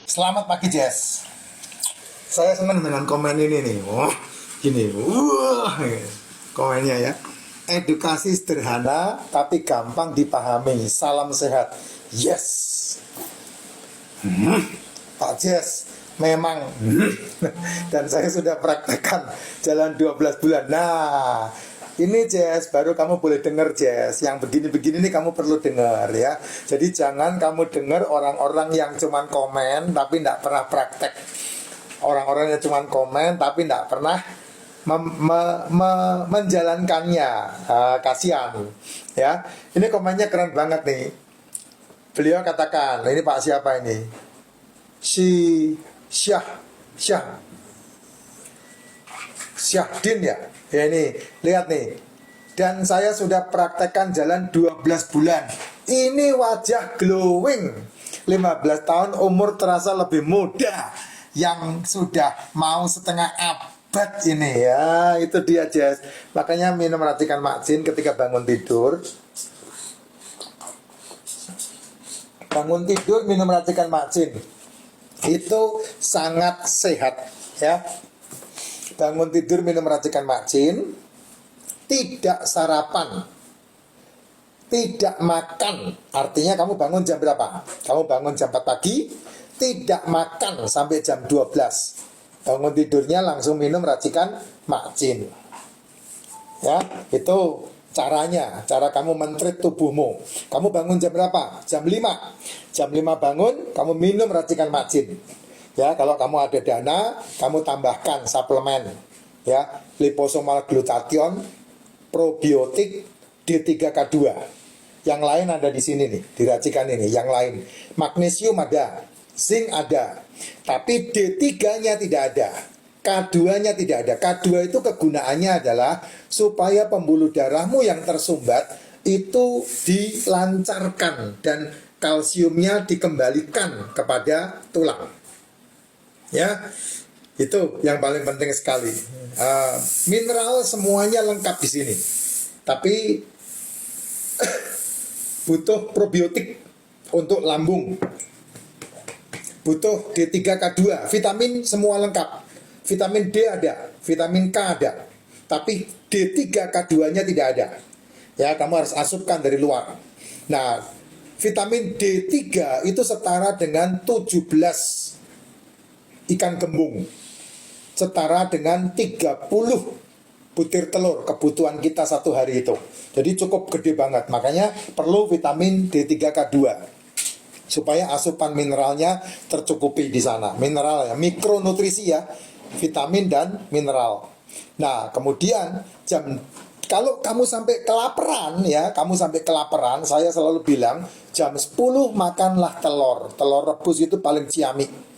Selamat pagi Jess. Saya senang dengan komen ini nih. Wah, gini. Wah, komennya ya. Edukasi sederhana tapi gampang dipahami. Salam sehat. Yes. Pak Jess, memang. Dan saya sudah praktekkan jalan 12 bulan. Nah, ini Jess, baru kamu boleh dengar Jess. Yang begini-begini nih kamu perlu dengar ya. Jadi jangan kamu dengar orang-orang yang cuman komen tapi tidak pernah praktek. Orang-orang yang cuman komen tapi tidak pernah menjalankannya. Kasihan ya. Ini komennya keren banget nih. Beliau katakan, ini Pak siapa ini? Syahdin ya. Ya ini, lihat nih. Dan saya sudah praktekkan jalan 12 bulan. Ini wajah glowing. 15 tahun umur terasa lebih muda. Yang sudah mau setengah abad ini ya. Itu dia Jess. Makanya minum racikan Makjin ketika bangun tidur. Bangun tidur minum racikan Makjin. Itu sangat sehat ya. Bangun tidur minum racikan Makjin, tidak sarapan, tidak makan. Artinya kamu bangun jam berapa? Kamu bangun jam 4 pagi, tidak makan sampai jam 12. Bangun tidurnya langsung minum racikan Makjin. Ya, itu caranya, cara kamu men-treat tubuhmu. Kamu bangun jam berapa? Jam 5. Jam 5 bangun, kamu minum racikan Makjin. Ya, kalau kamu ada dana, kamu tambahkan suplemen ya, liposomal glutathione, probiotik, D3K2. Yang lain ada di sini nih, di racikan ini, yang lain. Magnesium ada, zinc ada, tapi D3-nya tidak ada. K2-nya tidak ada. K2 itu kegunaannya adalah supaya pembuluh darahmu yang tersumbat itu dilancarkan dan kalsiumnya dikembalikan kepada tulang. Ya, itu yang paling penting sekali. Mineral semuanya lengkap di sini, tapi butuh probiotik untuk lambung, butuh D3K2, vitamin semua lengkap. Vitamin D ada, vitamin K ada, tapi D3K2-nya tidak ada. Ya, kamu harus asupkan dari luar. Nah, vitamin D3 itu setara dengan 17 ikan gembung, setara dengan 30 butir telur kebutuhan kita satu hari itu. Jadi cukup gede banget. Makanya perlu vitamin D3K2 supaya asupan mineralnya tercukupi di sana. Mineral ya, mikronutrisi ya, vitamin dan mineral. Nah, kemudian kalau kamu sampai kelaparan ya, saya selalu bilang jam 10 makanlah telur. Telur rebus itu paling ciamik.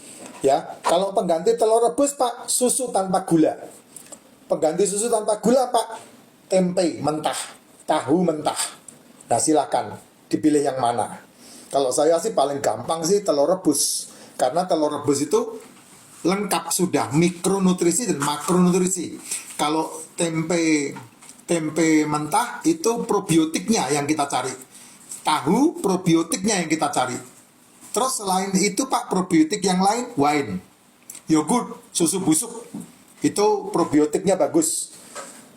Ya, kalau pengganti telur rebus Pak, susu tanpa gula. Pengganti susu tanpa gula Pak, tempe mentah, tahu mentah. Nah silakan dipilih yang mana. Kalau saya sih paling gampang sih telur rebus, karena telur rebus itu lengkap sudah mikronutrisi dan makronutrisi. Kalau tempe mentah itu probiotiknya yang kita cari, tahu probiotiknya yang kita cari. Terus selain itu Pak, probiotik yang lain, wine, yogurt, susu busuk, itu probiotiknya bagus.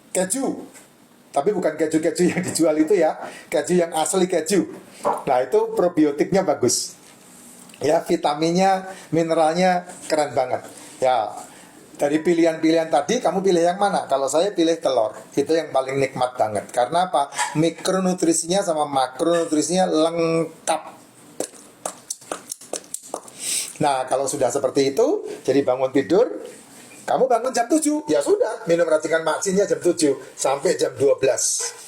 Keju, tapi bukan keju-keju yang dijual itu ya, keju yang asli keju. Nah itu probiotiknya bagus. Ya, vitaminnya, mineralnya keren banget. Ya, dari pilihan-pilihan tadi kamu pilih yang mana? Kalau saya pilih telur, itu yang paling nikmat banget. Karena apa? Mikronutrisinya sama makronutrisinya lengkap. Nah, kalau sudah seperti itu, jadi bangun tidur, kamu bangun jam 7, ya sudah, minum racikan Makjinnya jam 7 sampai jam 12.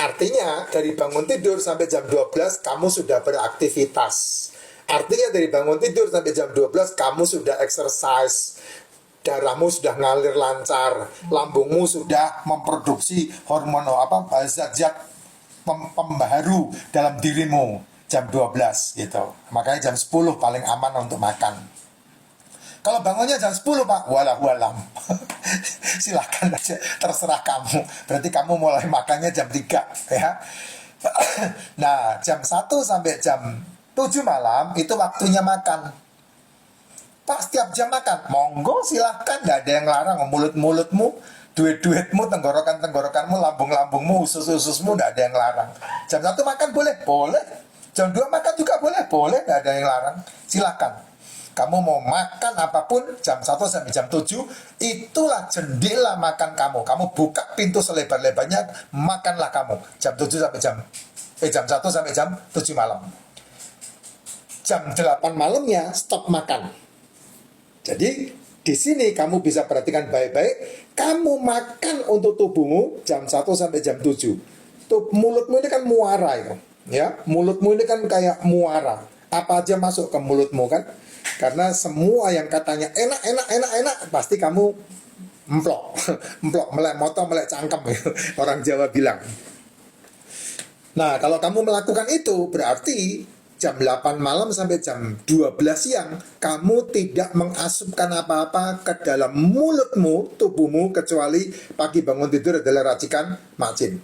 Artinya, dari bangun tidur sampai jam 12, kamu sudah beraktivitas. Artinya, dari bangun tidur sampai jam 12, kamu sudah exercise. Darahmu sudah ngalir lancar, lambungmu sudah memproduksi hormon zat-zat pembaharu dalam dirimu. Jam 12 gitu. Makanya jam 10 paling aman untuk makan. Kalau bangunnya jam 10 Pak, walam. Silakan aja, terserah kamu. Berarti kamu mulai makannya jam 3 ya. Nah, jam 1 sampai jam 7 malam itu waktunya makan. Pak, setiap jam makan, monggo silahkan, nggak ada yang larang. Mulut-mulutmu, duit-duitmu, tenggorokan-tenggorokanmu, lambung-lambungmu, usus-ususmu, nggak ada yang larang. Jam 1 makan boleh? Boleh. Jam 2 makan juga boleh? Boleh, nggak ada yang larang. Silahkan. Kamu mau makan apapun, jam 1 sampai jam 7, itulah jendela makan kamu. Kamu buka pintu selebar-lebarnya, makanlah kamu. Jam 7 sampai jam 1 sampai jam 7 malam. Jam 8 malamnya stop makan. Jadi di sini kamu bisa perhatikan baik-baik. Kamu makan untuk tubuhmu jam 1 sampai jam 7. Mulutmu ini kan muara itu, ya. Mulutmu ini kan kayak muara. Apa aja masuk ke mulutmu kan? Karena semua yang katanya enak, pasti kamu emplok, melek moto, melek cangkem, orang Jawa bilang. Nah, kalau kamu melakukan itu, berarti jam 8 malam sampai jam 12 siang, kamu tidak mengasupkan apa-apa ke dalam mulutmu, tubuhmu, kecuali pagi bangun tidur adalah racikan macin.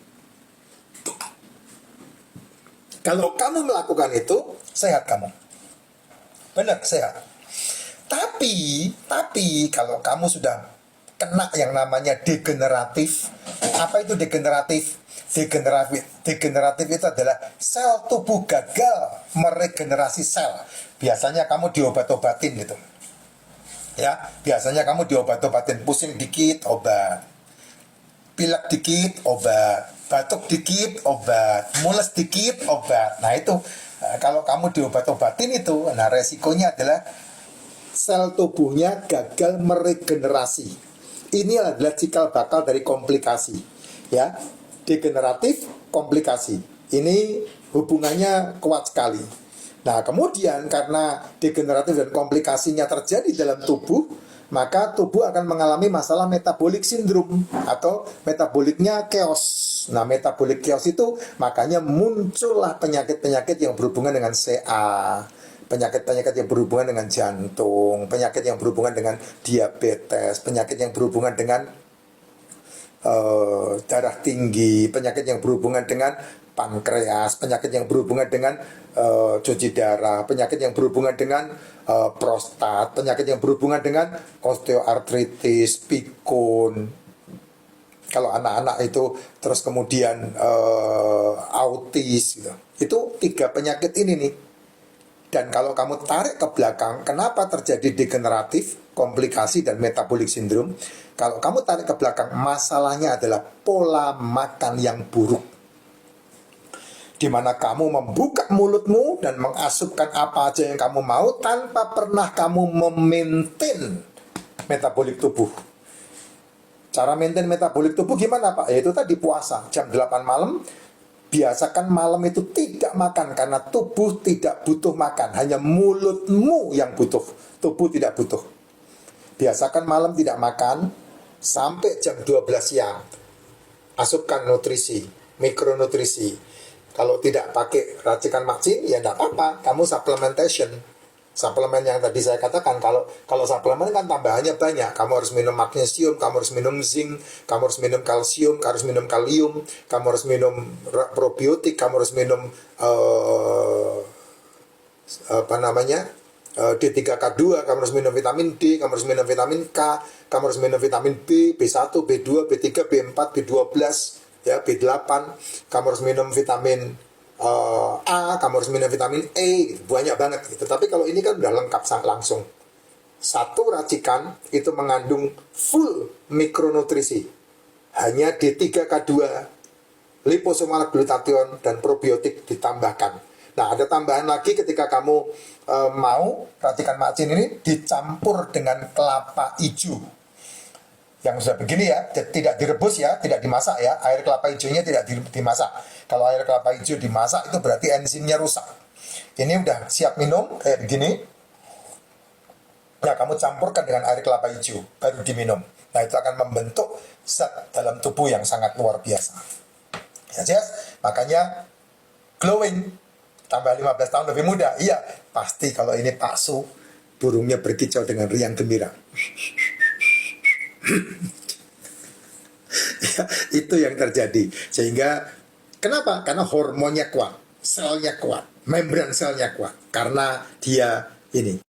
Kalau kamu melakukan itu, sehat kamu. Benar, sehat. Tapi kalau kamu sudah kena yang namanya degeneratif. Apa itu degeneratif? Degeneratif itu adalah sel tubuh gagal meregenerasi sel. Biasanya kamu diobat-obatin gitu. Ya, biasanya kamu diobat-obatin, pusing dikit obat, pilek dikit obat, batuk dikit obat, mules dikit obat. Nah itu kalau kamu diobat-obatin itu, nah resikonya adalah sel tubuhnya gagal meregenerasi. Ini adalah cikal bakal dari komplikasi, ya. Degeneratif, komplikasi. Ini hubungannya kuat sekali. Nah, kemudian karena degeneratif dan komplikasinya terjadi dalam tubuh, maka tubuh akan mengalami masalah metabolic syndrome atau metaboliknya chaos. Nah, metabolic chaos itu makanya muncullah penyakit-penyakit yang berhubungan dengan CA, penyakit-penyakit yang berhubungan dengan jantung, penyakit yang berhubungan dengan diabetes, penyakit yang berhubungan dengan darah tinggi, penyakit yang berhubungan dengan pankreas, penyakit yang berhubungan dengan cuci darah, penyakit yang berhubungan dengan prostat, penyakit yang berhubungan dengan osteoartritis, pikun. Kalau anak-anak itu terus kemudian autis gitu. Itu 3 penyakit ini nih. Dan kalau kamu tarik ke belakang, kenapa terjadi degeneratif, komplikasi, dan metabolic syndrome? Kalau kamu tarik ke belakang, masalahnya adalah pola makan yang buruk. Di mana kamu membuka mulutmu dan mengasupkan apa aja yang kamu mau tanpa pernah kamu memaintain metabolik tubuh. Cara maintain metabolik tubuh gimana, Pak? Yaitu tadi puasa, jam 8 malam. Biasakan malam itu tidak makan karena tubuh tidak butuh makan, hanya mulutmu yang butuh, tubuh tidak butuh. Biasakan malam tidak makan sampai jam 12 siang. Asupkan nutrisi, mikronutrisi. Kalau tidak pakai racikan macin, ya tidak apa-apa, kamu supplementation. Suplemen yang tadi saya katakan, kalau suplemen kan tambahannya banyak. Kamu harus minum magnesium, kamu harus minum zinc, kamu harus minum kalsium, kamu harus minum kalium, kamu harus minum probiotik, kamu harus minum D3K2, kamu harus minum vitamin D, kamu harus minum vitamin K, kamu harus minum vitamin B, B1, B2, B3, B4, B12, ya, B8, kamu harus minum vitamin A, kamu harus minum vitamin E, banyak banget gitu. Tapi kalau ini kan udah lengkap langsung. Satu racikan itu mengandung full mikronutrisi. Hanya D3K2, liposomal glutathione, dan probiotik ditambahkan. Nah, ada tambahan lagi ketika kamu mau racikan macin ini dicampur dengan kelapa hijau. Yang sudah begini ya, tidak direbus ya, tidak dimasak ya. Air kelapa hijaunya tidak dimasak. Kalau air kelapa hijau dimasak itu berarti enzimnya rusak. Ini udah siap minum kayak begini. Nah, kamu campurkan dengan air kelapa hijau baru diminum. Nah, itu akan membentuk zat dalam tubuh yang sangat luar biasa. Ya, yes? Makanya glowing, tambah 15 tahun lebih muda. Iya, pasti kalau ini palsu, burungnya berkicau dengan riang gembira. Ya, itu yang terjadi. Sehingga kenapa? Karena hormonnya kuat, selnya kuat. membran selnya kuat karena dia ini